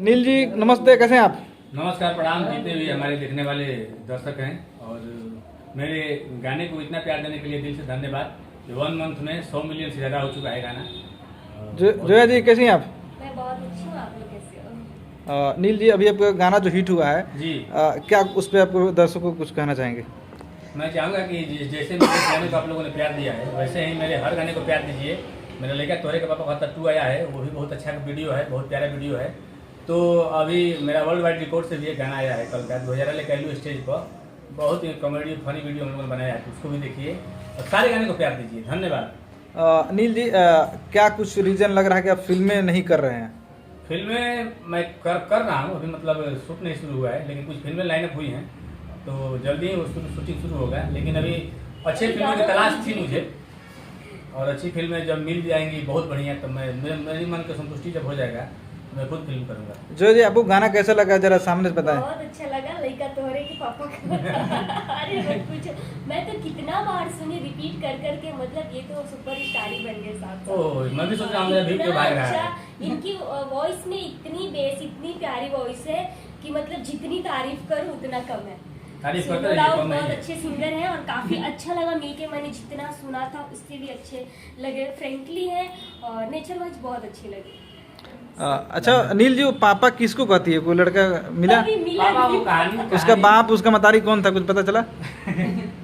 नील जी नमस्ते, कैसे हैं आप? नमस्कार, प्रणाम। जितने भी हमारे देखने वाले दर्शक हैं और मेरे गाने को इतना प्यार देने के लिए दिल से धन्यवाद। 1 मंथ में 100 मिलियन से ज़्यादा हो चुका है गाना। जोया जी कैसी हैं आप? मैं बहुत अच्छी हूँ, आप लोग कैसे हो? नील जी, अभी आपका गाना जो हिट हुआ है जी, क्या उस पर आपको दर्शकों को कुछ कहना चाहेंगे? मैं चाहूँगा कि जैसे मेरे गाने को आप लोगों ने प्यार दिया है वैसे ही मेरे हर गाने को प्यार दीजिए। मेरा लड़का तोरे के पापा का टू आया है, वो भी बहुत अच्छा वीडियो है, बहुत प्यारा वीडियो है। तो अभी मेरा वर्ल्ड वाइड रिकॉर्ड से भी एक गाना आया है कल का 2000 ले कैलू स्टेज पर। बहुत ही कॉमेडी फनी वीडियो हम लोगों ने बनाया है, उसको भी देखिए और सारे गाने को प्यार दीजिए। धन्यवाद। नील जी, क्या कुछ रीजन लग रहा है कि आप फिल्में नहीं कर रहे हैं? फिल्में मैं कर रहा हूँ, अभी मतलब शूट नहीं शुरू हुआ है, लेकिन कुछ फिल्में लाइनअप हुई हैं तो जल्दी ही वो शूटिंग शुरू होगा। लेकिन अभी अच्छे फिल्मों की तलाश थी मुझे, और अच्छी फिल्में जब मिल जाएंगी बहुत बढ़िया, तो मेरी मन की संतुष्टि जब हो जाएगा मैं खुद फिल्म करूँगा। जोया जी, आपको गाना कैसा लगा, जरा सामने से बताएं। बहुत अच्छा लगा, लड़का तोहरे के पापा का। अरे मत पूछो, मैं तो कितना बार सुनी रिपीट कर करके, मतलब ये तो सुपरस्टार ही बन गए साथ साथ। ओह, मैं भी सोच रहा हूँ मेरा वीडियो इतना भाग रहा अच्छा, है। इनकी वॉइस में इतनी बेस, इतनी प्यारी वॉइस है कि मतलब जितनी तारीफ करूँ उतना कम है। तारीफ करते सोनू रहिए, राउत कम नहीं बहुत है। अच्छे सिंगर हैं और काफी अच्छा लगा मिलके, मैंने जितना सुना था उससे भी अच्छे लगे, फ्रेंकली है और नेचर वाइज बहुत अच्छे लगे। अच्छा नील जी, वो पापा किसको कहती है? कोई लड़का मिला? अभी मिला पापा भी। वो कहानी उसका बाप उसका मतारी कौन था, कुछ पता चला?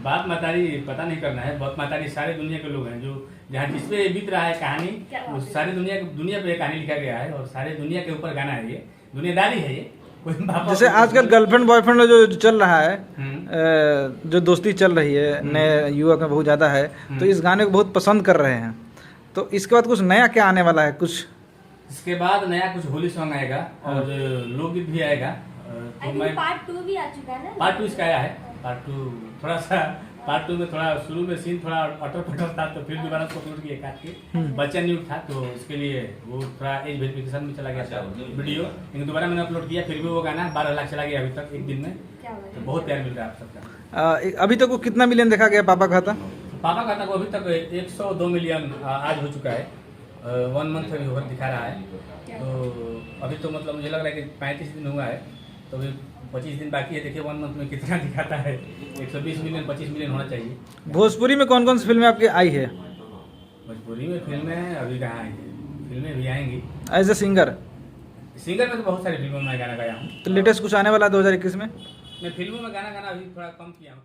बाप मतारी पता नहीं करना है। बाप मतारी सारे दुनिया के लोग हैं, जो जहाँ जिसपे बीत रहा है कहानी, क्या बात वो है। सारी दुनिया पे कहानी लिखा गया है और सारे दुनिया के ऊपर गाना है। ये दुनियादारी है, ये कोई बाप। जैसे आजकल गर्लफ्रेंड बॉयफ्रेंड जो चल रहा है, हम्म। जो दोस्ती चल रही है नए युवक में बहुत ज़्यादा है, तो इस गाने को बहुत पसंद कर रहे हैं। तो इसके बाद कुछ नया क्या आने वाला है कुछ? इसके बाद नया कुछ होली सॉन्ग आएगा और लोकगीत भी आएगा। तो मैं पार्ट 2 भी आ चुका है ना? पार्ट 2 इसका आया है। पार्ट 2 थोड़ा सा, पार्ट 2 में थोड़ा शुरू में सीन थोड़ा अटर पटर था, तो फिर दोबारा उसको अपलोड किया काट के। बच्चा न्यूड था तो उसके लिए वो थोड़ा एज वेरिफिकेशन में चला गया था वीडियो, लेकिन दोबारा मैंने अपलोड किया, फिर भी वो गाना 12 लाख चला गया अभी तक एक दिन में। क्या बात तो है। बहुत प्यार मिल रहा है आप सबका। अभी तक वो कितना मिलियन देखा गया पापा का था? पापा का था अभी तक 102 मिलियन आज हो चुका है। 1 मंथ अभी होकर दिखा रहा है। तो अभी तो मतलब मुझे लग रहा है कि 35 दिन हुआ है, तो अभी 25 दिन बाकी है। देखिए 1 मंथ में कितना दिखाता है। 120 मिलियन 25 मिलियन होना चाहिए। भोजपुरी में कौन कौन सी फिल्में आपकी आई है? भोजपुरी में फिल्में अभी कहाँ आएंगी, फिल्में भी आएंगी। एज ए सिंगर सिंगर में तो बहुत सारी फिल्मों में गाना गाया हूँ। तो लेटेस्ट कुछ आने वाला है 2021 में? मैं फिल्मों में गाना अभी थोड़ा कम किया हूँ।